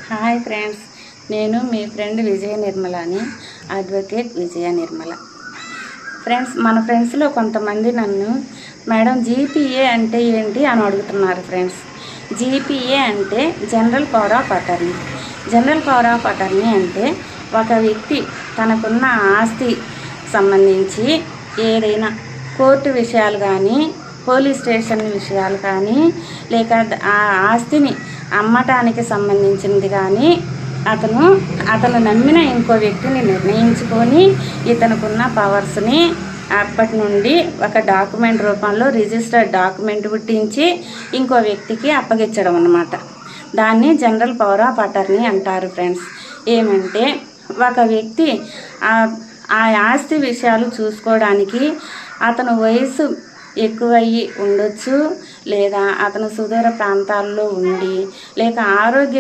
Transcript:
Hi friends, నేను మీ friend విజయ నిర్మలని, advocate Vijaya Nirmala. Friends, మన ఫ్రెండ్స్లో కొంతమంది నన్ను మేడం జీపీఏ అంటే ఏంటి అని అడుగుతున్నారు. ఫ్రెండ్స్, జీపీఏ అంటే general power of attorney. General power of attorney అంటే ఒక వ్యక్తి తనకున్న ఆస్తి సంబంధించి ఏదైనా కోర్టు విషయాలు కానీ, పోలీస్ స్టేషన్ విషయాలు కానీ, లేక ఆ ఆస్తిని అమ్మటానికి సంబంధించినది కానీ అతను నమ్మిన ఇంకో వ్యక్తిని నిర్ణయించుకొని ఇతనుకున్న పవర్స్ని అప్పటి నుండి ఒక డాక్యుమెంట్ రూపంలో రిజిస్టర్డ్ డాక్యుమెంట్ పుట్టించి ఇంకో వ్యక్తికి అప్పగించడం అన్నమాట. దాన్ని జనరల్ పవర్ ఆఫ్ అటార్నీ అంటారు. ఫ్రెండ్స్, ఏమంటే ఒక వ్యక్తి ఆ ఆస్తి విషయాలు చూసుకోవడానికి అతను వయసు ఎక్కువయ్యి ఉండొచ్చు, లేదా అతను సుదూర ప్రాంతాల్లో ఉండి, లేక ఆరోగ్య